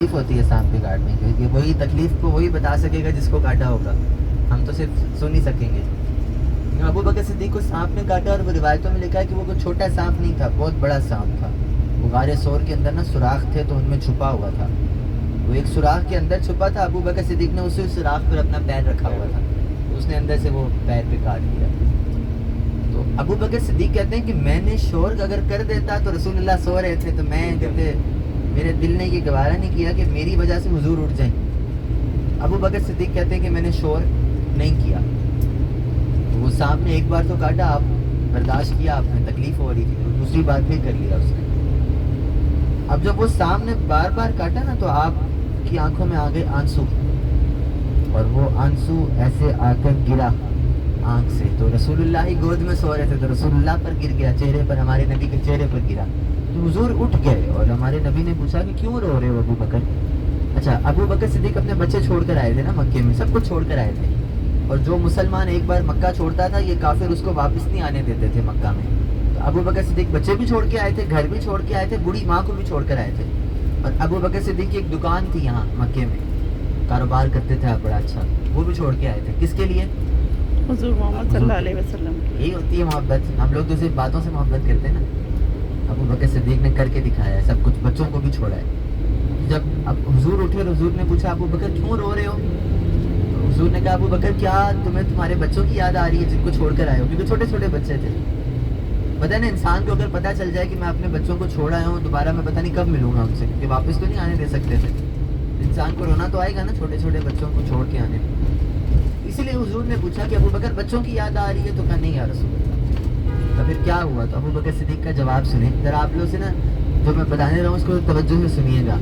تکلیف ہوتی ہے سانپ کے کاٹنے کی، کہ وہی تکلیف کو وہی بتا سکے گا جس کو کاٹا ہوگا، ہم تو صرف سن ہی سکیں گے. ابو بکر صدیق کو سانپ نے کاٹا، اور وہ روایتوں میں لکھا ہے کہ وہ کوئی چھوٹا سانپ نہیں تھا، بہت بڑا سانپ تھا. وہ غار ثور کے اندر نا سوراخ تھے تو ان میں چھپا ہوا تھا، وہ ایک سوراخ کے اندر چھپا تھا. ابو بکر صدیق نے اسی سوراخ پر اپنا پیر رکھا ہوا تھا، اس نے اندر سے وہ پیر پہ کاٹ دیا. تو ابو بکر صدیق کہتے ہیں کہ میں نے شور اگر کر دیتا تو رسول اللہ سو رہے تھے، تو میں کہتے میرے دل نے یہ گوارا نہیں کیا کہ میری وجہ سے حضور اٹھ جائیں. ابو بکر صدیق کہتے ہیں کہ میں نے شور نہیں کیا. تو وہ سانپ نے ایک بار تو کاٹا، آپ برداشت کیا، آپ نے تکلیف ہو رہی تھی، دوسری بار پھر کر لیا اس نے. اب جب وہ سانپ نے بار بار کاٹا نا تو آپ کی آنکھوں میں آ گئے آنسو، اور وہ آنسو ایسے آ کر گرا آنکھ سے. تو رسول اللہ ہی گود میں سو رہے تھے تو رسول اللہ پر گر گیا، چہرے پر، ہمارے نبی کے چہرے پر گرا. تو حضور اٹھ گئے اور ہمارے نبی نے پوچھا کہ کیوں رو رہے ہو ابو بکر. اچھا، ابو بکر صدیق اپنے بچے چھوڑ کر آئے تھے نا مکے میں، سب کچھ چھوڑ کر آئے تھے. اور جو مسلمان ایک بار مکہ چھوڑتا تھا یہ کافر اس کو واپس نہیں آنے دیتے تھے مکہ میں. تو ابو بکر صدیق بچے بھی چھوڑ کے آئے تھے، گھر بھی چھوڑ کے آئے تھے، بوڑھی ماں کو بھی چھوڑ کر آئے تھے. اور ابو بکر صدیق کی ایک دکان تھی یہاں مکے میں، کاروبار کرتے تھے آپ بڑا اچھا، وہ بھی چھوڑ کے آئے تھے. کس کے لیے؟ حضور محمد صلی اللہ علیہ وسلم. یہی ہوتی ہے محبت. ہم لوگ تو صرف باتوں سے محبت کرتے ہیں نا، ابو بکر صدیق نے کر کے دکھایا ہے سب کچھ، بچوں کو بھی چھوڑا ہے. جب اب حضور اٹھے اور حضور نے پوچھا ابو بکر کیوں رو رہے ہو، تو حضور نے کہا ابو بکر کیا تمہیں تمہارے بچوں کی یاد آ رہی ہے جن کو چھوڑ کر آئے ہو، کیونکہ چھوٹے چھوٹے بچے تھے. پتہ ہے نا، انسان کو اگر پتہ چل جائے کہ میں اپنے بچوں کو چھوڑ آیا ہوں، دوبارہ میں پتہ نہیں کب ملوں گا ان سے، کیونکہ واپس تو نہیں آنے دے سکتے تھے. انسان کو رونا تو آئے گا نا چھوٹے چھوٹے بچوں کو چھوڑ کے آنے. اسی لیے حضور نے پوچھا کہ ابو بکر بچوں کی یاد آ رہی ہے، تو کہا نہیں یا رسول اللہ. تو پھر کیا ہوا؟ تو ابو بکر صدیق کا جواب سنیں ذرا آپ لوگ سے نا، جو میں بتانے رہا ہوں اس کو توجہ سے سنیے گا.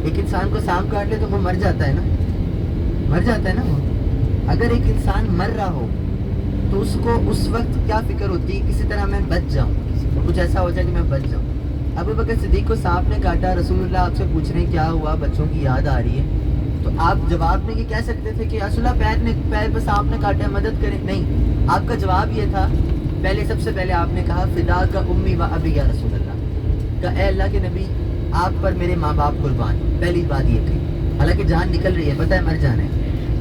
ایک انسان کو سانپ کاٹ لے تو وہ مر جاتا ہے نا، مر جاتا ہے نا وہ. اگر ایک انسان مر رہا ہو تو اس کو اس وقت کیا فکر ہوتی ہے، کسی طرح میں بچ جاؤں، کچھ ایسا ہو جائے کہ میں بچ جاؤں. ابو بکر صدیق کو سانپ نے کاٹا، رسول اللہ آپ سے پوچھ رہے ہیں کیا ہوا، بچوں کی یاد آ رہی ہے. تو آپ جواب میں یہ کہہ سکتے تھے کہ رسول اللہ پیر پہ سانپ نے کاٹا ہے، مدد کریں. نہیں، آپ کا جواب یہ تھا، سب سے پہلے آپ نے کہا فدا کا امی و ابی یا رسول اللہ، کہ اے اللہ کے نبی آپ پر میرے ماں باپ قربان. پہلی بات یہ کہی، حالانکہ جان نکل رہی ہے، پتہ ہے مر جانا ہے،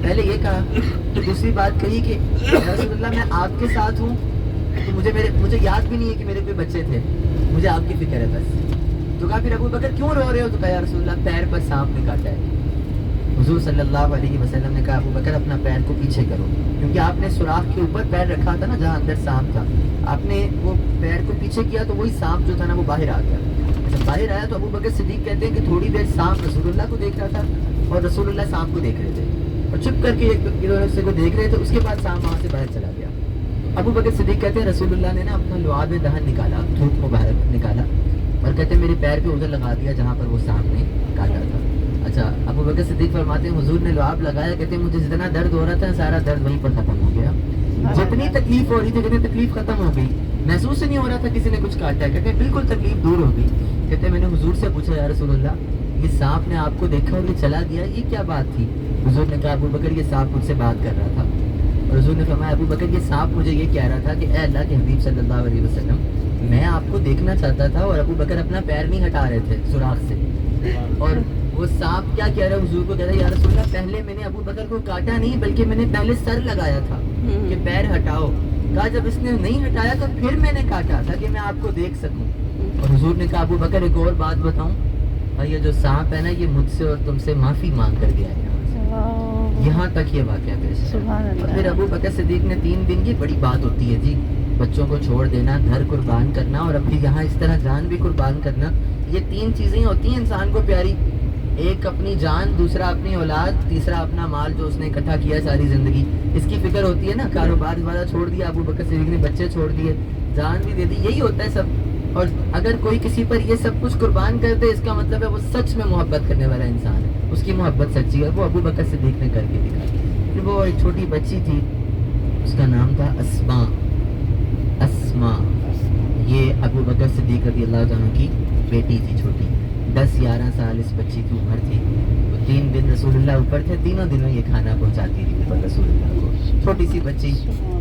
پہلے یہ کہا. تو دوسری بات کہی کہ یا رسول اللہ میں آپ کے ساتھ ہوں، تو مجھے یاد بھی نہیں ہے کہ میرے کوئی بچے تھے، مجھے آپ کی فکر ہے بس. تو کہا پھر ابو بکر کیوں رو رہے ہو؟ تو کہا یا رسول اللہ پیر پر سانپ نے کاٹا ہے. حضور صلی اللہ علیہ وسلم نے کہا ابو بکر اپنا پیر کو پیچھے کرو، کیونکہ آپ نے سوراخ کے اوپر پیر رکھا تھا نا جہاں اندر سانپ تھا، آپ نے وہ پیر کو پیچھے کیا تو وہی سانپ جو تھا نا وہ باہر آ گیا. جب باہر آیا تو ابو بکر صدیق کہتے ہیں کہ تھوڑی دیر سانپ رسول اللہ کو دیکھ رہا تھا اور رسول اللہ سانپ کو دیکھ رہے تھے، اور چپ کر کے ایک دوسرے کو دیکھ رہے تھے. اس کے بعد سانپ وہاں سے باہر چلا گیا. ابو بکر صدیق کہتے ہیں رسول اللہ نے نا اپنا لعاب دہن نکالا، تھوک مبارک نکالا، اور کہتے ہیں میرے پیر پہ ادھر لگا دیا جہاں پر وہ سانپ نے کاٹا تھا. اچھا، ابو بکر صدیق فرماتے ہیں حضور نے لعاب لگایا، کہتے ہیں مجھے جتنا درد ہو رہا تھا سارا درد وہیں پر ختم ہو گیا. جتنی تکلیف ہو رہی تھی کہتے ہیں تکلیف ختم ہو گئی، محسوس ہی نہیں ہو رہا تھا کسی نے کچھ کاٹا ہے. کہتے ہیں بالکل تکلیف دور ہو گئی. کہتے ہیں میں نے حضور سے پوچھا یا رسول اللہ یہ سانپ نے آپ کو دیکھا اور یہ چلا گیا، یہ کیا بات تھی؟ حضور نے کہا ابو بکر یہ سانپ مجھ سے بات کر رہا تھا. اور حضور نے فرمایا ابو بکر یہ سانپ مجھے یہ کہہ رہا تھا کہ اے اللہ کے حبیب صلی اللہ علیہ وسلم میں آپ کو دیکھنا چاہتا تھا. اور ابو بکر اپنا پیر نہیں ہٹا رہے تھے سوراخ سے، اور وہ سانپ کیا کہہ رہا ہے حضور کو، کہہ رہا ہے یا رسول اللہ پہلے میں نے ابو بکر کو کاٹا نہیں بلکہ میں نے پہلے سر لگایا تھا کہ پیر ہٹاؤ. کہا جب اس نے نہیں ہٹایا تو پھر میں نے کاٹا تھا کہ میں آپ کو دیکھ سکوں. اور حضور نے کہا ابو بکر ایک اور بات بتاؤں، اور یہ جو سانپ ہے نا یہ مجھ سے اور تم سے معافی مانگ کر گیا ہے. یہاں تک یہ واقعہ پیش ہے. اور پھر ابو بکر صدیق نے 3 دن کی بڑی بات ہوتی ہے جی، بچوں کو چھوڑ دینا، گھر قربان کرنا، اور ابھی یہاں اس طرح جان بھی قربان کرنا. یہ 3 چیزیں ہوتی ہیں انسان کو پیاری، ایک اپنی جان، دوسرا اپنی اولاد، تیسرا اپنا مال جو اس نے اکٹھا کیا ساری زندگی، اس کی فکر ہوتی ہے نا. کاروبار والا چھوڑ دیا ابو بکر صدیق نے، بچے چھوڑ دیے، جان بھی دے دی، یہی ہوتا ہے سب. اور اگر کوئی کسی پر یہ سب کچھ قربان کر دے اس کا مطلب ہے وہ سچ میں محبت کرنے والا انسان ہے، اس کی محبت سچی ہے. وہ ابو بکر صدیق نے کر کے دکھائی. پھر وہ ایک چھوٹی بچی تھی، اس کا نام تھا اسماء. یہ ابو بکر صدیق رضی اللہ عنہ کی بیٹی تھی چھوٹی، 10-11 سال اس بچی کی عمر تھی. وہ 3 دن رسول اللہ اوپر تھے، تینوں دنوں یہ کھانا پہنچاتی تھی اوپر رسول اللہ کو. چھوٹی سی بچی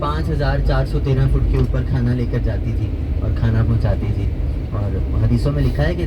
5413 فٹ کے اوپر کھانا لے کر جاتی تھی اور کھانا پہنچاتی تھی. اور حدیثوں میں لکھا ہے کہ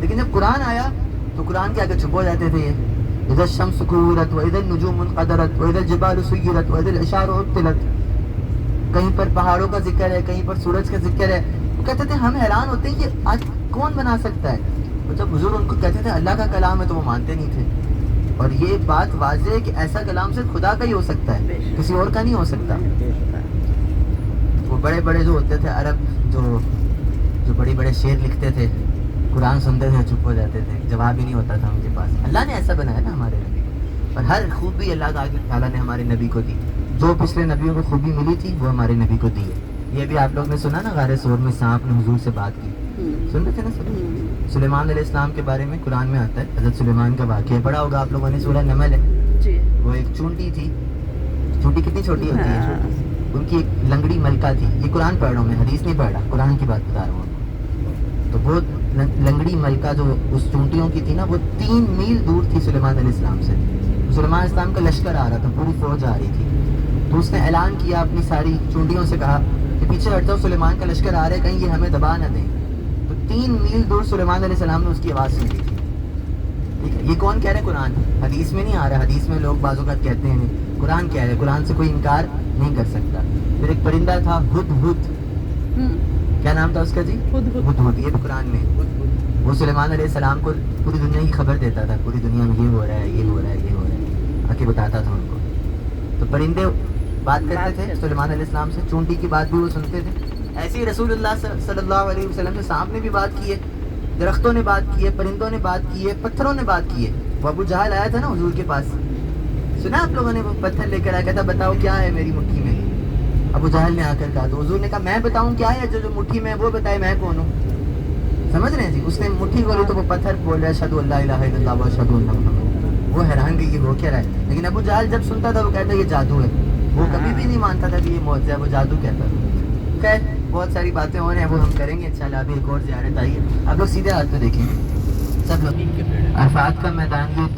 لیکن جب قرآن آیا تو قرآن کے آگے چپ ہو جاتے تھے یہ اذا الشمس كورت واذا النجوم انقدرت واذا الجبال سيرت واذا العشار عطلت، کہیں پر پہاڑوں کا ذکر ہے، کہیں پر سورج کا ذکر ہے. وہ کہتے تھے ہم حیران ہوتے ہیں یہ آج کون بنا سکتا ہے. اور جب حضور ان کو کہتے تھے اللہ کا کلام ہے تو وہ مانتے نہیں تھے. اور یہ بات واضح ہے کہ ایسا کلام صرف خدا کا ہی ہو سکتا ہے، کسی اور کا نہیں ہو سکتا. وہ بڑے بڑے جو ہوتے تھے عرب جو بڑے بڑے شعر لکھتے تھے، قرآن سنتے تھے چپ ہو جاتے تھے، جواب ہی نہیں ہوتا تھا ان کے پاس. اللہ نے ایسا بنایا نا ہمارے نبی کو، اور ہر خوبی اللہ تعالیٰ نے ہمارے نبی کو دی. جو پچھلے نبیوں کو خوبی ملی تھی وہ ہمارے نبی کو دی ہے. یہ بھی آپ لوگ نے سنا نا غار ثور میں سانپ نے حضور سے بات کی، سن رہے تھے نا. سلیمان علیہ السلام کے بارے میں قرآن میں آتا ہے، حضرت سلیمان کا واقعہ پڑھا ہوگا آپ لوگوں نے، سورہ نمل ہے. وہ ایک چونٹی تھی. چونٹی کتنی چھوٹی ہوتی ہے؟ ان کی ایک لنگڑی ملکہ تھی. یہ قرآن پڑھ رہا ہوں میں، حدیث نہیں پڑھ رہا، قرآن کی بات بتا رہا ہوں. تو وہ لنگڑی ملکہ جو اس چونٹیوں کی تھی نا، وہ 3 میل دور تھی سلیمان علیہ السلام سے. سلیمان علیہ السلام کا لشکر آ رہا تھا، پوری فوج آ رہی تھی. تو اس نے اعلان کیا اپنی ساری چونٹیوں سے، کہا کہ پیچھے ہٹ جاؤ، سلیمان کا لشکر آ رہا ہے، کہیں یہ ہمیں دبا نہ دیں. تو 3 میل دور سلیمان علیہ السلام نے اس کی آواز سنی تھی. ٹھیک ہے، یہ کون کہہ رہے؟ قرآن. حدیث میں نہیں آ رہا. حدیث میں لوگ بعض اوقات کہتے ہیں قرآن کہہ رہے، قرآن سے کوئی انکار نہیں کر سکتا. پھر ایک پرندہ تھا ہد ہد، کیا نام تھا اس کا جی؟ ہد ہد. یہ بھی قرآن میں. وہ سلیمان علیہ السلام کو پوری دنیا کی خبر دیتا تھا، پوری دنیا میں یہ ہو رہا ہے، یہ ہو رہا ہے، یہ ہو رہا ہے، آ کے بتاتا تھا ان کو. تو پرندے بات کرتے تھے سلیمان علیہ السلام سے، چونٹی کی بات بھی وہ سنتے تھے. ایسے ہی رسول اللہ صلی اللہ علیہ وسلم سے سانپ نے بھی بات کی ہے، درختوں نے بات کی ہے، پرندوں نے بات کی ہے، پتھروں نے بات کی ہے. وہ ابو جہل آیا تھا نا حضور کے پاس، سنا آپ لوگوں نے؟ وہ پتھر لے کر آیا، کہتا بتاؤ کیا ہے میری مٹھی میں. ابو جہل نے آ کر کہا، تو حضور نے کہا میں بتاؤں کیا ہے؟ جو مٹھی میں وہ بتائے میں کون ہوں. سمجھ رہے ہیں جی؟ اس نے مٹھی کھولی تو وہ پتھر بول رہا ہے اشہد ان لا الہ الا اللہ و اشہد ان محمد. وہ حیران کہ یہ ہو کیا رہا ہے. لیکن ابو جہل جب سنتا تھا وہ کہتا یہ جادو ہے. وہ کبھی بھی نہیں مانتا تھا کہ یہ معجزہ ہے، وہ جادو کہتا تھا. خیر بہت ساری باتیں ہو رہی ہیں، وہ ہم کریں گے انشاءاللہ. ابھی ایک اور زیارت آئی ہے. آپ لوگ سیدھے ہاتھ پہ دیکھیں، سب لوگ عرفات کا میدان یہ